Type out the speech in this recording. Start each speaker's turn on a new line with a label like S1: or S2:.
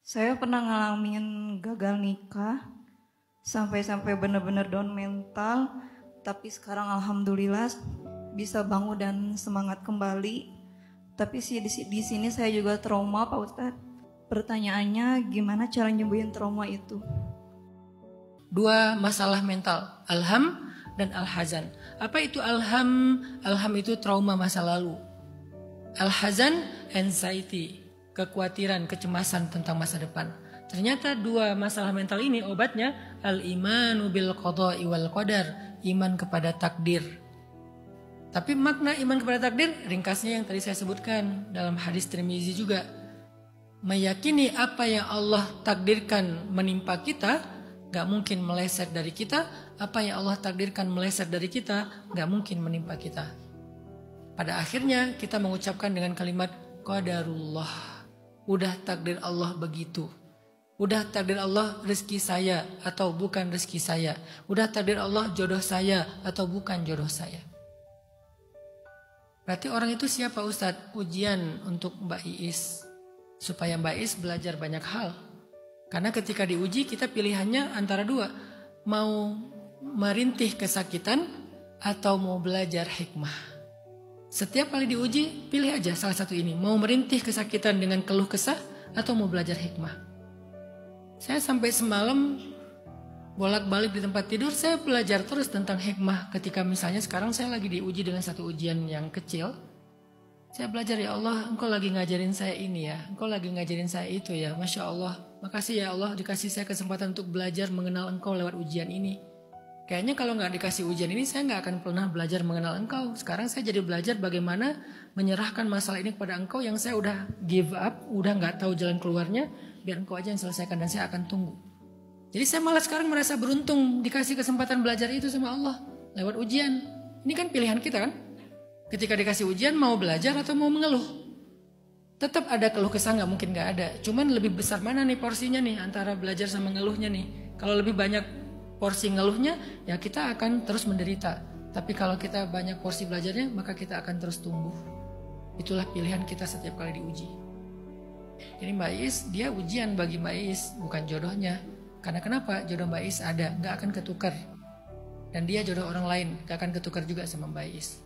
S1: Saya pernah ngalamin gagal nikah, sampai-sampai benar-benar down mental, tapi sekarang alhamdulillah bisa bangun dan semangat kembali. Tapi di sini saya juga trauma, Pak Ustadz. Pertanyaannya, gimana cara nyembuhin trauma itu?
S2: Dua masalah mental, alham dan alhazan. Apa itu alham? Alham itu trauma masa lalu. Alhazan, anxiety, kekhawatiran, kecemasan tentang masa depan. Ternyata dua masalah mental ini obatnya al-imanu bil qada'i wal qadar, iman kepada takdir. Tapi makna iman kepada takdir ringkasnya yang tadi saya sebutkan dalam hadis Tirmizi juga. Meyakini apa yang Allah takdirkan menimpa kita gak mungkin meleset dari kita. Apa yang Allah takdirkan meleset dari kita gak mungkin menimpa kita. Pada akhirnya kita mengucapkan dengan kalimat qadarullah. Udah takdir Allah begitu. Udah takdir Allah rezeki saya atau bukan rezeki saya. Udah takdir Allah jodoh saya atau bukan jodoh saya. Berarti orang itu siapa Ustadz? Ujian untuk Mbak Iis. Supaya Mbak Iis belajar banyak hal. Karena ketika diuji kita pilihannya antara dua. Mau merintih kesakitan atau mau belajar hikmah. Setiap kali diuji pilih aja salah satu ini. Mau merintih kesakitan dengan keluh kesah atau mau belajar hikmah. Saya sampai semalam bolak-balik di tempat tidur, saya belajar terus tentang hikmah. Ketika misalnya sekarang saya lagi diuji dengan satu ujian yang kecil, saya belajar, ya Allah, Engkau lagi ngajarin saya ini ya, Engkau lagi ngajarin saya itu ya, Masya Allah. Makasih ya Allah dikasih saya kesempatan untuk belajar mengenal Engkau lewat ujian ini. Kayaknya kalau nggak dikasih ujian ini saya nggak akan pernah belajar mengenal Engkau. Sekarang saya jadi belajar bagaimana menyerahkan masalah ini kepada Engkau yang saya udah give up, udah nggak tahu jalan keluarnya, biar Engkau aja yang selesaikan dan saya akan tunggu. Jadi saya malah sekarang merasa beruntung dikasih kesempatan belajar itu sama Allah lewat ujian. Ini kan pilihan kita kan? Ketika dikasih ujian mau belajar atau mau mengeluh. Tetap ada keluh kesah, nggak mungkin nggak ada. Cuman lebih besar mana nih porsinya nih antara belajar sama ngeluhnya nih. Kalau lebih banyak porsi ngeluhnya ya kita akan terus menderita. Tapi kalau kita banyak porsi belajarnya maka kita akan terus tumbuh. Itulah pilihan kita setiap kali diuji. Jadi Mbak Iis dia ujian bagi Mbak Iis, bukan jodohnya. Karena kenapa? Jodoh Mbak Iis ada, gak akan ketukar. Dan dia jodoh orang lain, gak akan ketukar juga sama Mbak Iis.